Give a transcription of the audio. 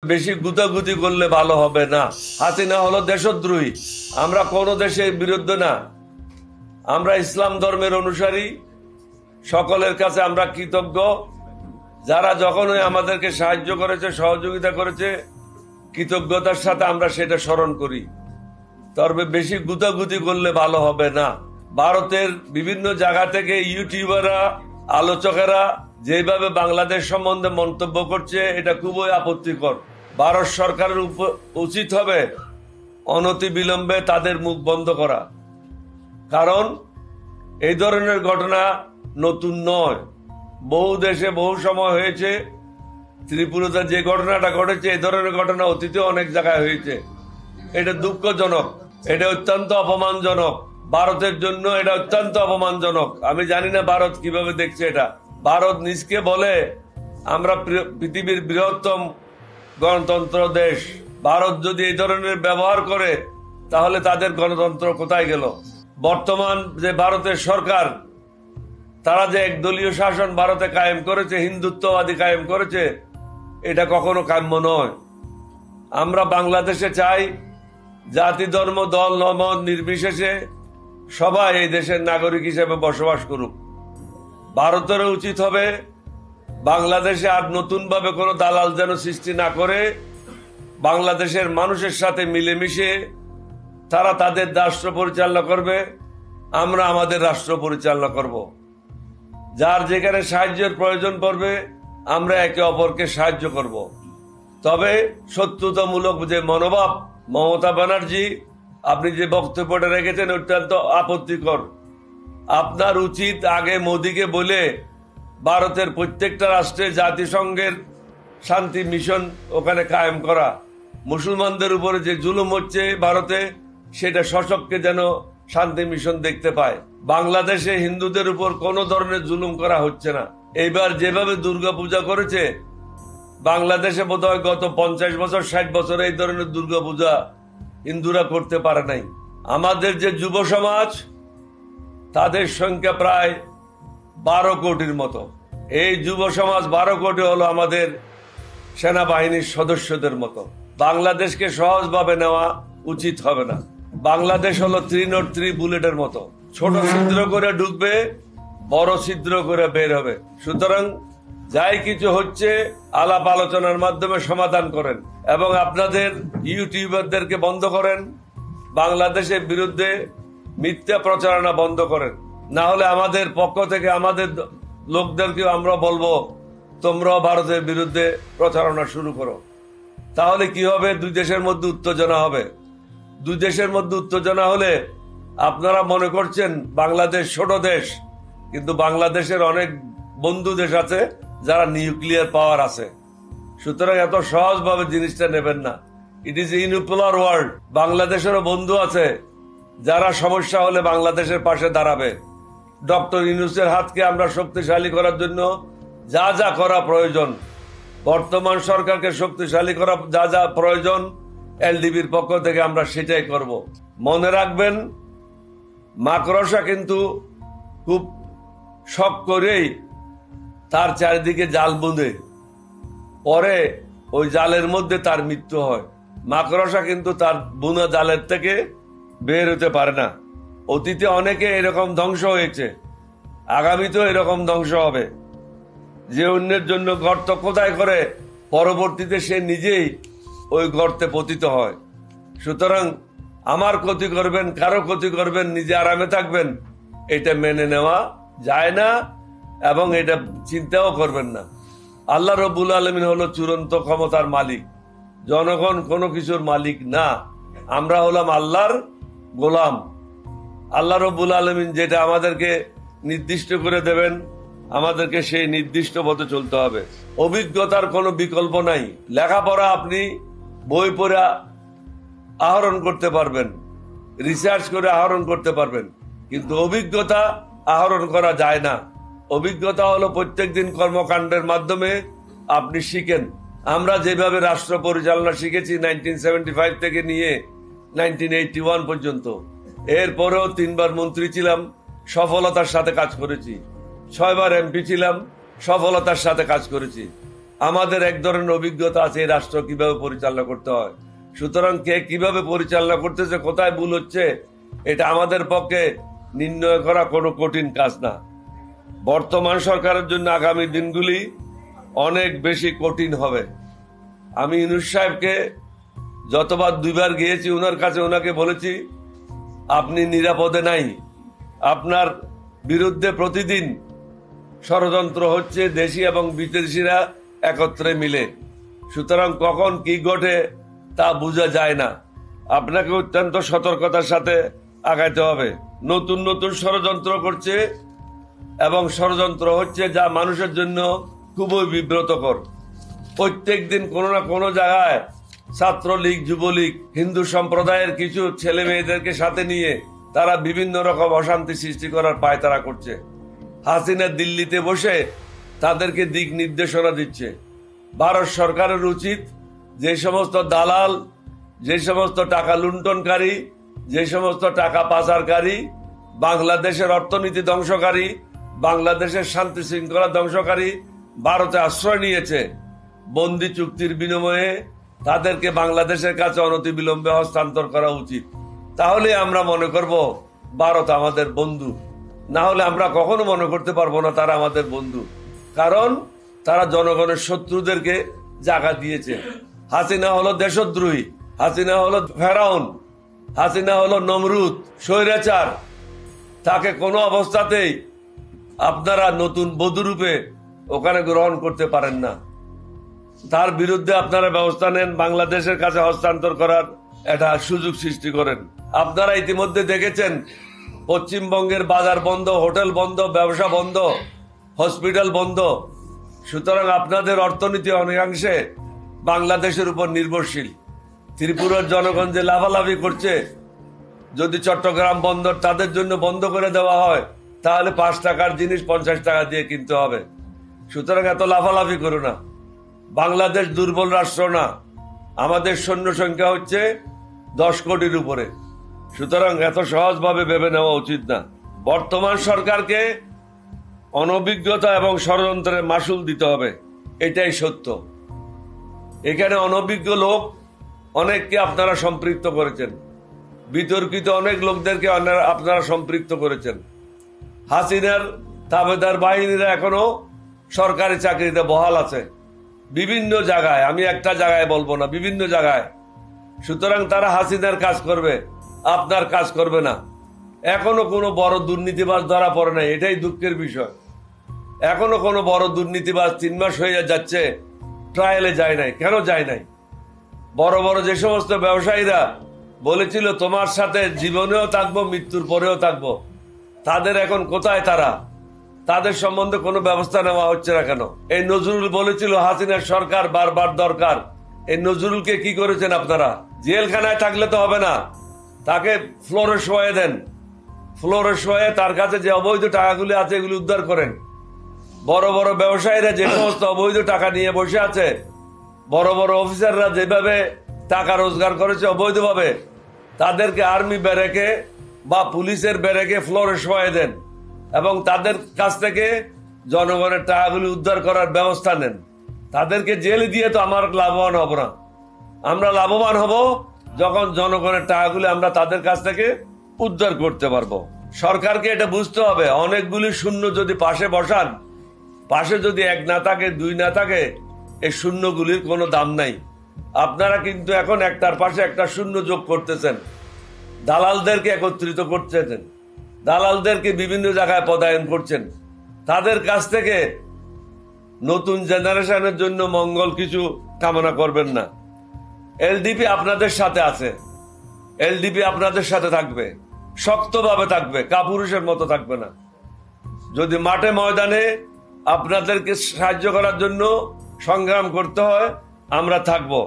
বেশি গুতাগুতি করলে ভালো হবে না। হাসিনা হলো দেশদ্রোহী। আমরা কোন দেশের বিরুদ্ধে না, আমরা ইসলাম ধর্মের অনুসারী। সকলের কাছে আমরা কৃতজ্ঞ, যারা যখনই আমাদেরকে সাহায্য করেছে, সহযোগিতা করেছে, কৃতজ্ঞতার সাথে আমরা সেটা স্মরণ করি। তবে বেশি গুতাগুতি করলে ভালো হবে না। ভারতের বিভিন্ন জায়গা থেকে ইউটিউবাররা, আলোচকেরা যেভাবে বাংলাদেশ সম্বন্ধে মন্তব্য করছে, এটা খুবই আপত্তিকর। ভারত সরকারের উচিত হবে অনতিবিলম্বে তাদের মুখ বন্ধ করা। কারণ এই ধরনের ঘটনা নতুন নয়, বহু দেশে বহু সময় হয়েছে। ত্রিপুরাতে যে ঘটনাটা ঘটেছে, এই ধরনের ঘটনা অতীতে অনেক জায়গায় হয়েছে। এটা দুঃখজনক, এটা অত্যন্ত অপমানজনক। ভারতের জন্য এটা অত্যন্ত অপমানজনক। আমি জানি না ভারত কিভাবে দেখছে এটা। ভারত নিজকে বলে আমরা পৃথিবীর বৃহত্তম গণতন্ত্র দেশ। ভারত যদি এই ধরনের ব্যবহার করে, তাহলে তাদের গণতন্ত্র কোথায় গেল? বর্তমান যে ভারতের সরকার, তারা যে একদলীয় শাসন ভারতে কায়েম করেছে, হিন্দুত্ববাদী কায়েম করেছে, এটা কখনো কাম্য নয়। আমরা বাংলাদেশে চাই জাতি, ধর্ম, দল, মত নির্বিশেষে সবাই এই দেশের নাগরিক হিসেবে বসবাস করুক। ভারতেরও উচিত হবে বাংলাদেশে আর নতুন ভাবে কোনো দালাল যেন সৃষ্টি না করে, বাংলাদেশের মানুষের সাথে মিলেমিশে তারা তাদের রাষ্ট্র পরিচালনা করবে, আমরা আমাদের রাষ্ট্র পরিচালনা করব। যার যেখানে সাহায্যের প্রয়োজন পড়বে, আমরা একে অপরকে সাহায্য করব। তবে শত্রুতামূলক যে মনোভাব, মমতা ব্যানার্জি আপনি যে বক্তব্যটা রেখেছেন অত্যন্ত আপত্তিকর। আপনার উচিত আগে মোদিকে বলে ভারতের প্রত্যেকটা রাষ্ট্রে জাতিসংঘের শান্তি মিশন ওখানে কায়েম করা। মুসলমানদের উপরে যে জুলুম হচ্ছে ভারতে, সেটা সশক্তকে যেন শান্তি মিশন দেখতে পায়। বাংলাদেশে হিন্দুদের উপর কোনো ধরনের জুলুম করা হচ্ছে না। এইবার যেভাবে দুর্গাপূজা করেছে, বাংলাদেশে বোধহয় গত 50 বছর 60 বছর এই ধরনের দুর্গাপূজা হিন্দুরা করতে পারে নাই। আমাদের যে যুব সমাজ, তাদের সংখ্যা প্রায় 12 কোটির মতো। এই যুব সমাজ 12 কোটি হলো আমাদের সেনাবাহিনীর সদস্যদের মতো। বাংলাদেশকে সহজভাবে নেওয়া উচিত হবে না। বাংলাদেশ হলো 303 বুলেটের মতো, ছোট ছিদ্র করে ঢুকবে, বড় ছিদ্র করে বের হবে। সুতরাং যাই কিছু হচ্ছে আলাপ আলোচনার মাধ্যমে সমাধান করেন এবং আপনাদের ইউটিউবারদেরকে বন্ধ করেন। বাংলাদেশের বিরুদ্ধে মিথ্যা প্রচারণা বন্ধ করেন। না হলে আমাদের পক্ষ থেকে আমাদের লোকদেরকে আমরা বলবো, তোমরাও ভারতের বিরুদ্ধে প্রচারণা শুরু করো। তাহলে কি হবে? দুই দেশের মধ্যে উত্তেজনা হবে। দুই দেশের মধ্যে উত্তেজনা হলে আপনারা মনে করছেন বাংলাদেশ ছোট দেশ, কিন্তু বাংলাদেশের অনেক বন্ধু দেশ আছে যারা নিউক্লিয়ার পাওয়ার আছে। সুতরাং এত সহজভাবে জিনিসটা নেবেন না। It is unipolar world. বাংলাদেশেরও বন্ধু আছে যারা সমস্যা হলে বাংলাদেশের পাশে দাঁড়াবে। ডক্টর ইউনূসের হাতকে আমরা শক্তিশালী করার জন্য যা যা করা প্রয়োজন, বর্তমান সরকারকে শক্তিশালী করা যা যা প্রয়োজন, এলডিবির পক্ষ থেকে আমরা সেটাই করব। মনে রাখবেন, মাকড়সা কিন্তু খুব শখ করেই তার চারিদিকে জাল বুঁধে, পরে ওই জালের মধ্যে তার মৃত্যু হয়। মাকড়সা কিন্তু তার বুনা জালের থেকে বের হতে পারে না। অতীতে অনেকে এরকম ধ্বংস হয়েছে, আগামীতেও এরকম ধ্বংস হবে। যে অন্যের জন্য গর্ত খোদাই করে, পরবর্তীতে সে নিজেই ওই গর্তে পতিত হয়। সুতরাং আমার ক্ষতি করবেন, কারো ক্ষতি করবেন, নিজে আরামে থাকবেন, এটা মেনে নেওয়া যায় না এবং এটা চিন্তাও করবেন না। আল্লাহ রব্বুল আলামিন হলো চূড়ান্ত ক্ষমতার মালিক, জনগণ কোনো কিছুর মালিক না। আমরা হলাম আল্লাহর গোলাম। আল্লাহ রব্বুল আলামিন যেটা আমাদেরকে নির্দিষ্ট করে দেবেন, আমাদেরকে সেই নির্দিষ্ট পথে চলতে হবে। অভিজ্ঞতার কোনো বিকল্প নাই। লেখাপড়া আপনি বই পড়ে আহরণ করতে পারবেন, রিসার্চ করে আহরণ করতে পারবেন, কিন্তু অভিজ্ঞতা আহরণ করা যায় না। অভিজ্ঞতা হলো প্রত্যেকদিন কর্মকাণ্ডের মাধ্যমে আপনি শিখেন। আমরা যেভাবে রাষ্ট্র পরিচালনা শিখেছি 1975 থেকে নিয়ে 1981 পর্যন্ত, এরপরেও 3 বার মন্ত্রী ছিলাম, সফলতার সাথে কাজ করেছি। 6 বার এমপি ছিলাম, সফলতার সাথে কাজ করেছি। আমাদের এক ধরনের অভিজ্ঞতা আছে এই রাষ্ট্র কিভাবে পরিচালনা করতে হয়। সুতরাং কে কিভাবে পরিচালনা করতেছে, কোথায় ভুল হচ্ছে, এটা আমাদের পক্ষে নির্ণয় করা কোনো কঠিন কাজ না। বর্তমান সরকারের জন্য আগামী দিনগুলি অনেক বেশি কঠিন হবে। আমি ইউনূস সাহেবকে যতবার 2বার গিয়েছি ওনার কাছে, ওনাকে বলেছি আপনি নিরাপদে নাই, আপনার বিরুদ্ধে প্রতিদিন ষড়যন্ত্র হচ্ছে দেশি এবং বিদেশিরা একত্রে মিলে। সুতরাং কখন কি ঘটে তা বোঝা যায় না। আপনাকে অত্যন্ত সতর্কতার সাথে আগাইতে হবে। নতুন নতুন ষড়যন্ত্র করছে এবং ষড়যন্ত্র হচ্ছে যা মানুষের জন্য খুবই বিব্রতকর। প্রত্যেক দিন কোনো না কোনো জায়গায় ছাত্রলীগ, যুবলীগ, হিন্দু সম্প্রদায়ের কিছু ছেলে মেয়েদেরকে সাথে নিয়ে তারা বিভিন্ন রকম অশান্তি সৃষ্টি করার পায়তারা করছে। হাসিনা দিল্লিতে বসে তাদেরকে দিক নির্দেশনা দিচ্ছে। ভারত সরকারের উচিত যে সমস্ত দালাল, যে সমস্ত টাকা লুণ্ঠনকারী, যে সমস্ত টাকা পাচারকারী, বাংলাদেশের অর্থনীতি ধ্বংসকারী, বাংলাদেশের শান্তি শৃঙ্খলা ধ্বংসকারী ভারতে আশ্রয় নিয়েছে, বন্দি চুক্তির বিনিময়ে তাদেরকে বাংলাদেশের কাছে অনতিবিলম্বে হস্তান্তর করা উচিত। তাহলে আমরা মনে করব ভারত আমাদের বন্ধু। না হলে আমরা কখনো মনে করতে পারবো না তারা আমাদের বন্ধু, কারণ তারা জনগণের শত্রুদেরকে জায়গা দিয়েছে। হাসিনা হলো দেশদ্রোহী, হাসিনা হলো ফেরাউন, হাসিনা হলো নমরুদ, স্বৈরাচার। তাকে কোনো অবস্থাতেই আপনারা নতুন বধূরূপে ওখানে গ্রহণ করতে পারেন না। তার বিরুদ্ধে আপনারা ব্যবস্থা নেন, বাংলাদেশের কাছে হস্তান্তর করার একটা সুযোগ সৃষ্টি করেন। আপনারা ইতিমধ্যে দেখেছেন পশ্চিমবঙ্গের বাজার বন্ধ, হোটেল বন্ধ, ব্যবসা বন্ধ, হসপিটাল বন্ধ। সুতরাং আপনাদের অর্থনীতি অনেকাংশে বাংলাদেশের উপর নির্ভরশীল। ত্রিপুরার জনগণ যে লাভালাভি করছে, যদি চট্টগ্রাম বন্দর তাদের জন্য বন্ধ করে দেওয়া হয় তাহলে 5 টাকার জিনিস 50 টাকা দিয়ে কিনতে হবে। সুতরাং এত লাভালাভি করো না। বাংলাদেশ দুর্বল রাষ্ট্র না, আমাদের সৈন্য সংখ্যা হচ্ছে 10 কোটির উপরে। সুতরাং এত সহজভাবে ভেবে নেওয়া উচিত না। বর্তমান সরকারকে অনভিজ্ঞতা এবং ষড়যন্ত্রের মাসুল দিতে হবে, এটাই সত্য। এখানে অনভিজ্ঞ লোক অনেককে আপনারা সম্পৃক্ত করেছেন, বিতর্কিত অনেক লোকদেরকে আপনারা সম্পৃক্ত করেছেন। হাসিনার তাবেদার বাহিনীরা এখনো সরকারি চাকরিতে বহাল আছে বিভিন্ন জায়গায়, আমি একটা জায়গায় বলবো না, বিভিন্ন জায়গায়। সুতরাং তারা হাসিনার কাজ করবে, আপনার কাজ করবে না। এখনো কোনো বড় দুর্নীতিবাজ ধরা পড়ে নাই, এটাই দুঃখের বিষয়। এখনো কোনো বড় দুর্নীতিবাজ 3 মাস হয়ে যাচ্ছে ট্রায়ালে যায় নাই। কেন যায় নাই? বড় বড় যে সমস্ত ব্যবসায়ীরা বলেছিল তোমার সাথে জীবনেও থাকবো, মৃত্যুর পরেও থাকবো, তাদের এখন কোথায়? তাদের সম্বন্ধে কোনো ব্যবস্থা নেওয়া হচ্ছে না কেন? এই নজরুল বলেছিল হাসিনার সরকার বারবার দরকার। এই নজরুলকে কি করেছেন আপনারা? জেলখানায় থাকলে তো হবে না, তাকে ফ্লোরে শোয়ে দেন। ফ্লোরে শোয়ে তার কাছে যে অবৈধ টাকাগুলি আছে এগুলি উদ্ধার করেন। বড় বড় ব্যবসায়ীরা যে সমস্ত অবৈধ টাকা নিয়ে বসে আছে, বড় বড় অফিসাররা যেভাবে টাকা রোজগার করেছে অবৈধভাবে, তাদেরকে আর্মি ব্যারেকে বা পুলিশের ব্যারেকে ফ্লোরে শোয়ে দেন এবং তাদের কাছ থেকে জনগণের টাকাগুলি উদ্ধার করার ব্যবস্থা নেন। তাদেরকে জেলে দিয়ে তো আমার লাভবান হব না। আমরা লাভবান হব যখন জনগণের টাকাগুলি আমরা তাদের কাছ থেকে উদ্ধার করতে পারবো। সরকারকে এটা বুঝতে হবে, অনেকগুলি শূন্য যদি পাশে বসান, পাশে যদি 1 না থাকে, 2 না থাকে, এই শূন্যগুলির কোনো দাম নাই। আপনারা কিন্তু এখন একটার পাশে একটা শূন্য যোগ করতেছেন, দালালদেরকে একত্রিত করতেছেন, দালালদেরকে বিভিন্ন জায়গায় পদায়ন করছেন। তাদের কাছ থেকে নতুন জেনারেশনের জন্য মঙ্গল কিছু কামনা করবেন না। এলডিপি আপনাদের সাথে আছে, এলডিপি আপনাদের সাথে থাকবে, শক্তভাবে থাকবে, কাপুরুষের মতো থাকবে না। যদি মাঠে ময়দানে আপনাদেরকে সাহায্য করার জন্য সংগ্রাম করতে হয়, আমরা থাকবো।